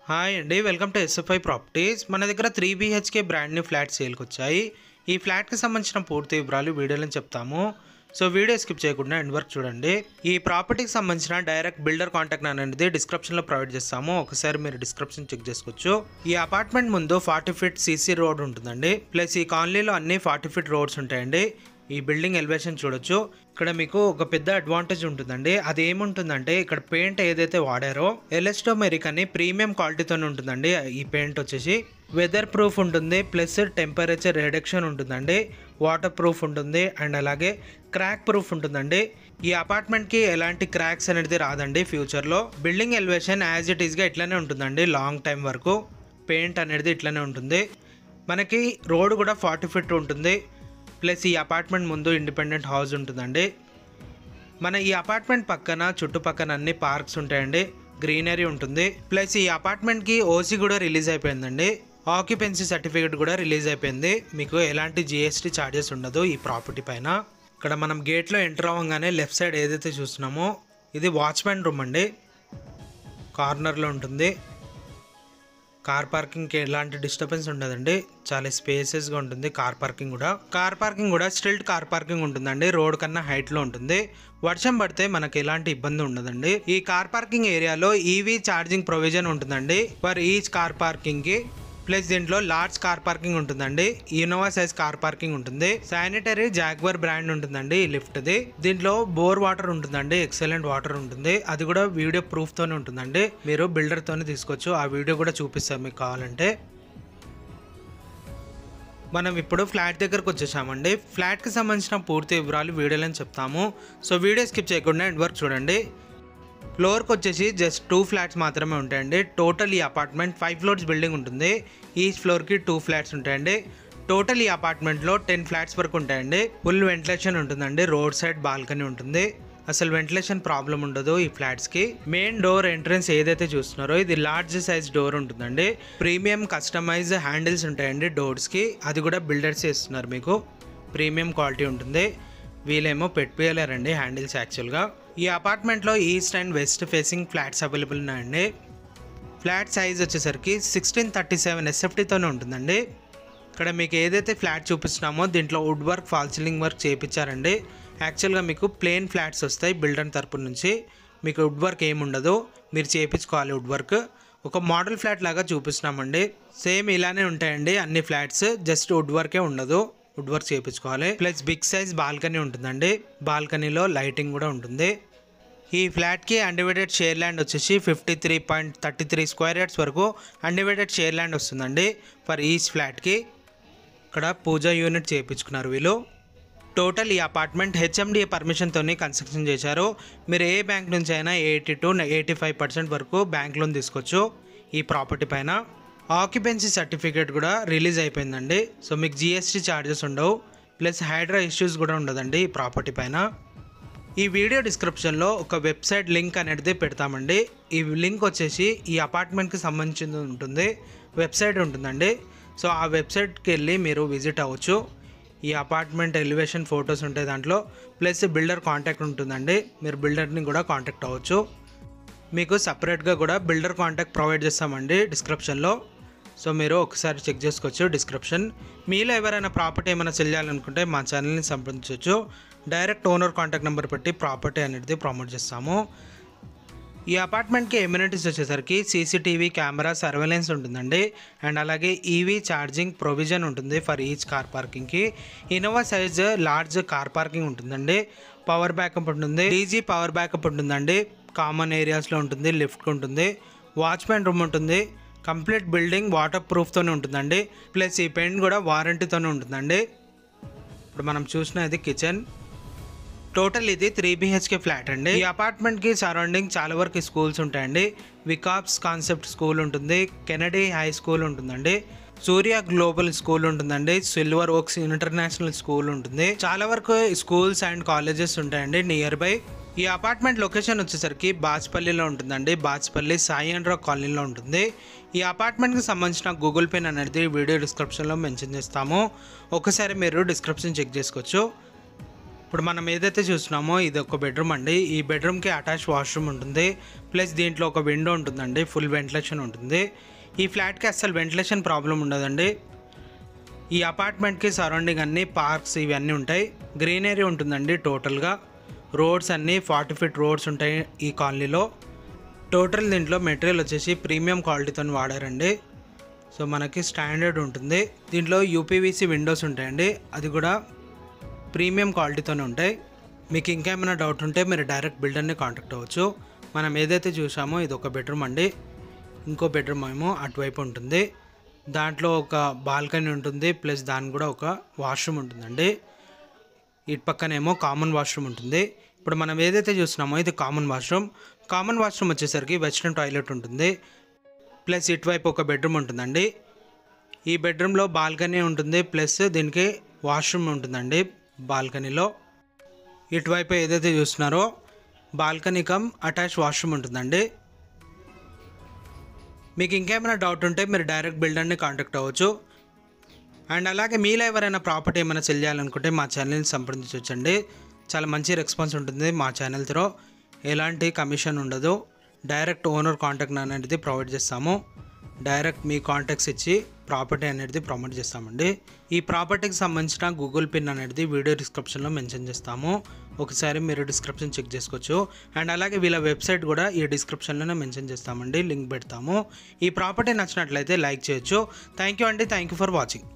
Hi అండి, welcome to SFI properties. మన దగ్గర 3 BHK బ్రాండ్ న్యూ ఫ్లాట్ సేల్కి వచ్చాయి. ఈ ఫ్లాట్కి సంబంధించిన పూర్తి వివరాలు వీడియోలో చెప్తాము. సో వీడియో స్కిప్ చేయకుండా ఎండ్ వరకు చూడండి. ఈ ప్రాపర్టీకి సంబంధించిన డైరెక్ట్ బిల్డర్ కాంటాక్ట్ అనేది డిస్క్రిప్షన్లో ప్రొవైడ్ చేస్తాము. ఒకసారి మీరు డిస్క్రిప్షన్ చెక్ చేసుకోవచ్చు. ఈ అపార్ట్మెంట్ ముందు 40 ఫీట్ CC రోడ్ ఉంటుందండి. ప్లస్ ఈ కాలనీలో అన్ని 40 ఫీట్ రోడ్స్ ఉంటాయండి. ఈ బిల్డింగ్ ఎలివేషన్ చూడొచ్చు. ఇక్కడ మీకు ఒక పెద్ద అడ్వాంటేజ్ ఉంటుందండి. అది ఏముంటుందంటే ఇక్కడ పెయింట్ ఏదైతే వాడారో ఎలాస్టోమెరిక్ అని ప్రీమియం క్వాలిటీతో ఉంటుందండి. ఈ పెయింట్ వచ్చేసి వెదర్ ప్రూఫ్ ఉంటుంది, ప్లస్ టెంపరేచర్ రిడక్షన్ ఉంటుందండి, వాటర్ ప్రూఫ్ ఉంటుంది అండ్ అలాగే క్రాక్ ప్రూఫ్ ఉంటుందండి. ఈ అపార్ట్మెంట్కి ఎలాంటి క్రాక్స్ అనేది రాదండి ఫ్యూచర్లో. బిల్డింగ్ ఎలివేషన్ యాజ్ ఇట్ ఈస్గా ఇట్లానే ఉంటుందండి. లాంగ్ టైం వరకు పెయింట్ అనేది ఇట్లానే ఉంటుంది. మనకి రోడ్ కూడా 40 ఫీట్ ఉంటుంది. ప్లస్ ఈ అపార్ట్మెంట్ ముందు ఇండిపెండెంట్ హౌస్ ఉంటుందండి. మన ఈ అపార్ట్మెంట్ పక్కన చుట్టుపక్కన అన్ని పార్క్స్ ఉంటాయండి, గ్రీనరీ ఉంటుంది. ప్లస్ ఈ అపార్ట్మెంట్కి ఓసీ కూడా రిలీజ్ అయిపోయిందండి. ఆక్యుపెన్సీ సర్టిఫికేట్ కూడా రిలీజ్ అయిపోయింది. మీకు ఎలాంటి GST ఛార్జెస్ ఉండదు ఈ ప్రాపర్టీ పైన. ఇక్కడ మనం గేట్లో ఎంటర్ అవ్వగానే లెఫ్ట్ సైడ్ ఏదైతే చూస్తున్నామో ఇది వాచ్మెన్ రూమ్ అండి. కార్నర్లో ఉంటుంది. కార్ పార్కింగ్కి ఎలాంటి డిస్టర్బెన్స్ ఉండదండి. చాలా స్పేసెస్గా ఉంటుంది. కార్ పార్కింగ్ కూడా స్టిల్ట్ కార్ పార్కింగ్ ఉంటుందండి. రోడ్ కన్నా హైట్లో ఉంటుంది. వర్షం పడితే మనకి ఎలాంటి ఇబ్బంది ఉండదండి. ఈ కార్ పార్కింగ్ ఏరియాలో EV ఛార్జింగ్ ప్రొవిజన్ ఉంటుందండి ఫర్ ఈచ్ కార్ పార్కింగ్కి. ప్లస్ దీంట్లో లార్జ్ కార్ పార్కింగ్ ఉంటుందండి. ఇన్నోవా సైజ్ కార్ పార్కింగ్ ఉంటుంది. శానిటరీ జాగ్వర్ బ్రాండ్ ఉంటుందండి ఈ లిఫ్ట్ది. దీంట్లో బోర్ వాటర్ ఉంటుందండి, ఎక్సలెంట్ వాటర్ ఉంటుంది. అది కూడా వీడియో ప్రూఫ్ తోనే ఉంటుందండి. మీరు బిల్డర్ తోనే తీసుకోవచ్చు. ఆ వీడియో కూడా చూపిస్తాం మీకు కావాలంటే. మనం ఇప్పుడు ఫ్లాట్ దగ్గరకు వచ్చేసామండి. ఫ్లాట్కి సంబంధించిన పూర్తి వివరాలు వీడియోలో చెప్తాము. సో వీడియో స్కిప్ చేయకుండా ఎండ్ వరకు చూడండి. ఫ్లోర్కి వచ్చేసి జస్ట్ 2 ఫ్లాట్స్ మాత్రమే ఉంటాయండి. టోటల్ ఈ అపార్ట్మెంట్ 5 ఫ్లోర్స్ బిల్డింగ్ ఉంటుంది. ఈచ్ ఫ్లోర్కి 2 ఫ్లాట్స్ ఉంటాయండి. టోటల్ ఈ అపార్ట్మెంట్లో 10 ఫ్లాట్స్ వరకు ఉంటాయండి. ఫుల్ వెంటిలేషన్ ఉంటుందండి. రోడ్ సైడ్ బాల్కనీ ఉంటుంది. అసలు వెంటిలేషన్ ప్రాబ్లం ఉండదు ఈ ఫ్లాట్స్కి. మెయిన్ డోర్ ఎంట్రన్స్ ఏదైతే చూస్తున్నారో ఇది లార్జ్ సైజ్ డోర్ ఉంటుందండి. ప్రీమియం కస్టమైజ్ హ్యాండిల్స్ ఉంటాయండి డోర్స్కి. అది కూడా బిల్డర్స్ ఇస్తున్నారు మీకు. ప్రీమియం క్వాలిటీ ఉంటుంది. వీళ్ళేమో పెట్టిపోయలేరండి హ్యాండిల్స్ యాక్చువల్గా. ఈ అపార్ట్మెంట్లో east and west facing flats available ఉన్నాయండి. ఫ్లాట్ సైజ్ వచ్చేసరికి 1637 SFTతోనే ఉంటుందండి. ఇక్కడ మీకు ఏదైతే ఫ్లాట్ చూపిస్తున్నామో దీంట్లో wood work, fall ceiling work చేయించారండి. యాక్చువల్గా మీకు ప్లెయిన్ ఫ్లాట్స్ వస్తాయి బిల్డర్ తరపు నుంచి. మీకు వుడ్ వర్క్ ఏముండదు, మీరు చేయించుకోవాలి వుడ్ వర్క్. ఒక మోడల్ ఫ్లాట్ లాగా చూపిస్తున్నామండి. సేమ్ ఇలానే ఉంటాయండి అన్ని ఫ్లాట్స్, జస్ట్ వుడ్ వర్కే ఉండదు. వుడ్ వర్క్ చేయించుకోవాలి. ప్లస్ బిగ్ సైజ్ బాల్కనీ ఉంటుందండి. బాల్కనీలో లైటింగ్ కూడా ఉంటుంది. ఈ ఫ్లాట్కి అన్డివైడెడ్ షేర్ ల్యాండ్ వచ్చేసి 53.33 స్క్వేర్ యార్డ్స్ వరకు అన్డివైడెడ్ షేర్ ల్యాండ్ వస్తుందండి ఫర్ ఈచ్ ఫ్లాట్కి. ఇక్కడ పూజా యూనిట్ చేయించుకున్నారు వీళ్ళు. టోటల్ ఈ అపార్ట్మెంట్ HMDA పర్మిషన్తో కన్స్ట్రక్షన్ చేశారు. మీరు ఏ బ్యాంక్ నుంచి అయినా 80 to 85% వరకు బ్యాంక్ లోన్ తీసుకోవచ్చు ఈ ప్రాపర్టీ పైన. ఆక్యుపెన్సీ సర్టిఫికేట్ కూడా రిలీజ్ అయిపోయిందండి. సో మీకు GST ఛార్జెస్ ఉండవు. ప్లస్ హైడ్రా ఇష్యూస్ కూడా ఉండదండి ఈ ప్రాపర్టీ పైన. ఈ వీడియో డిస్క్రిప్షన్లో ఒక వెబ్సైట్ లింక్ అనేది పెడతామండి. ఈ లింక్ వచ్చేసి ఈ అపార్ట్మెంట్కి సంబంధించింది ఉంటుంది. వెబ్సైట్ ఉంటుందండి. సో ఆ వెబ్సైట్కి వెళ్ళి మీరు విజిట్ అవ్వచ్చు. ఈ అపార్ట్మెంట్ ఎలివేషన్ ఫొటోస్ ఉంటాయి దాంట్లో. ప్లస్ బిల్డర్ కాంటాక్ట్ ఉంటుందండి. మీరు బిల్డర్ని కూడా కాంటాక్ట్ అవ్వచ్చు. మీకు సపరేట్గా కూడా బిల్డర్ కాంటాక్ట్ ప్రొవైడ్ చేస్తామండి డిస్క్రిప్షన్లో. సో మీరు ఒకసారి చెక్ చేసుకోవచ్చు డిస్క్రిప్షన్. మీలో ఎవరైనా ప్రాపర్టీ ఏమైనా సెల్ చేయాలనుకుంటే మా ఛానల్ని సంప్రదించవచ్చు. డైరెక్ట్ ఓనర్ కాంటాక్ట్ నెంబర్ పెట్టి ప్రాపర్టీ అనేది ప్రమోట్ చేస్తాము. ఈ అపార్ట్మెంట్కి ఎమ్యూనిటీస్ వచ్చేసరికి CCTV కెమెరా సర్వేలెన్స్ ఉంటుందండి. అండ్ అలాగే EV ఛార్జింగ్ ప్రొవిజన్ ఉంటుంది ఫర్ ఈచ్ కార్ పార్కింగ్కి. Innova size large car parking ఉంటుందండి. పవర్ బ్యాకప్ ఉంటుంది. DG పవర్ బ్యాకప్ ఉంటుందండి. కామన్ ఏరియాస్లో ఉంటుంది. లిఫ్ట్ ఉంటుంది. వాచ్మెన్ రూమ్ ఉంటుంది. కంప్లీట్ బిల్డింగ్ వాటర్ ప్రూఫ్తోనే ఉంటుందండి. ప్లస్ ఈ పెయింట్ కూడా వారంటీతోనే ఉంటుందండి. ఇప్పుడు మనం చూసినది కిచెన్. టోటల్ ఇది 3 BHK ఫ్లాట్ అండి. ఈ అపార్ట్మెంట్కి సరౌండింగ్ చాలా వరకు స్కూల్స్ ఉంటాయండి. వికాప్స్ కాన్సెప్ట్ స్కూల్ ఉంటుంది. కెనడీ హై స్కూల్ ఉంటుందండి. సూర్య గ్లోబల్ స్కూల్ ఉంటుందండి. సిల్వర్ ఓక్స్ ఇంటర్నేషనల్ స్కూల్ ఉంటుంది. చాలా వరకు స్కూల్స్ అండ్ కాలేజెస్ ఉంటాయండి నియర్ బై. ఈ అపార్ట్మెంట్ లొకేషన్ వచ్చేసరికి బాచ్పల్లిలో ఉంటుందండి. బాచ్పల్లి సాయి అండ్ రాక్ కాలనీలో ఉంటుంది. ఈ అపార్ట్మెంట్కి సంబంధించిన గూగుల్ పే అనేది వీడియో డిస్క్రిప్షన్లో మెన్షన్ చేస్తాము. ఒకసారి మీరు డిస్క్రిప్షన్ చెక్ చేసుకోవచ్చు. ఇప్పుడు మనం ఏదైతే చూస్తున్నామో ఇది ఒక బెడ్రూమ్ అండి. ఈ బెడ్రూమ్కి అటాచ్ వాష్రూమ్ ఉంటుంది, ప్లస్ దీంట్లో ఒక విండో ఉంటుందండి, ఫుల్ వెంటిలేషన్ ఉంటుంది. ఈ ఫ్లాట్కి అస్సలు వెంటిలేషన్ ప్రాబ్లం ఉండదండి. ఈ అపార్ట్మెంట్కి సరౌండింగ్ అన్నీ పార్క్స్ ఇవన్నీ ఉంటాయి, గ్రీనరీ ఉంటుందండి. టోటల్గా రోడ్స్ అన్నీ 40 ఫీట్ రోడ్స్ ఉంటాయి ఈ కాలనీలో. టోటల్ దీంట్లో మెటీరియల్ వచ్చేసి ప్రీమియం క్వాలిటీతో వాడారండి. సో మనకి స్టాండర్డ్ ఉంటుంది. దీంట్లో యూపీవీసీ విండోస్ ఉంటాయండి, అది కూడా ప్రీమియం క్వాలిటీతోనే ఉంటాయి. మీకు ఇంకేమైనా డౌట్ ఉంటే మీరు డైరెక్ట్ బిల్డర్ని కాంటాక్ట్ అవ్వచ్చు. మనం ఏదైతే చూసామో ఇది ఒక బెడ్రూమ్ అండి. ఇంకో బెడ్రూమ్ ఏమో అటువైపు ఉంటుంది. దాంట్లో ఒక బాల్కనీ ఉంటుంది, ప్లస్ దానికి కూడా ఒక వాష్రూమ్ ఉంటుందండి. ఇటు పక్కనేమో కామన్ వాష్రూమ్ ఉంటుంది. ఇప్పుడు మనం ఏదైతే చూస్తున్నామో ఇది కామన్ వాష్రూమ్. కామన్ వాష్రూమ్ వచ్చేసరికి వెస్ట్రన్ టాయిలెట్ ఉంటుంది, ప్లస్ ఇటువైపు ఒక బెడ్రూమ్ ఉంటుందండి. ఈ బెడ్రూమ్లో బాల్కనీ ఉంటుంది, ప్లస్ దీనికి వాష్రూమ్ ఉంటుందండి. బాల్కనీలో ఇటువైపు ఏదైతే చూస్తున్నారో బాల్కనీ కమ్ అటాచ్ వాష్రూమ్ ఉంటుందండి. మీకు ఇంకేమైనా డౌట్ ఉంటే మీరు డైరెక్ట్ బిల్డర్ని కాంటాక్ట్ అవ్వచ్చు. అండ్ అలాగే మీలో ఎవరైనా ప్రాపర్టీ ఏమైనా సెల్ చేయాలనుకుంటే మా ఛానల్ని సంప్రదించవచ్చండి. చాలా మంచి రెస్పాన్స్ ఉంటుంది మా ఛానల్ త్రూ. ఎలాంటి కమిషన్ ఉండదు, డైరెక్ట్ ఓనర్ కాంటాక్ట్ అనేది ప్రొవైడ్ చేస్తాము. డైరెక్ట్ మీ కాంటాక్ట్స్ ఇచ్చి ప్రాపర్టీ అనేది ప్రమోట్ చేస్తామండి. ఈ ప్రాపర్టీకి సంబంధించిన గూగుల్ పిన్ అనేది వీడియో డిస్క్రిప్షన్లో మెన్షన్ చేస్తాము, ఒకసారి మీరు డిస్క్రిప్షన్ చెక్ చేసుకోవచ్చు. అండ్ అలాగే వీళ్ళ వెబ్సైట్ కూడా ఈ డిస్క్రిప్షన్లోనే మెన్షన్ చేస్తామండి, లింక్ పెడతాము. ఈ ప్రాపర్టీ నచ్చినట్లయితే లైక్ చేయొచ్చు. థ్యాంక్ యూ అండి, థ్యాంక్ యూ ఫర్ వాచింగ్.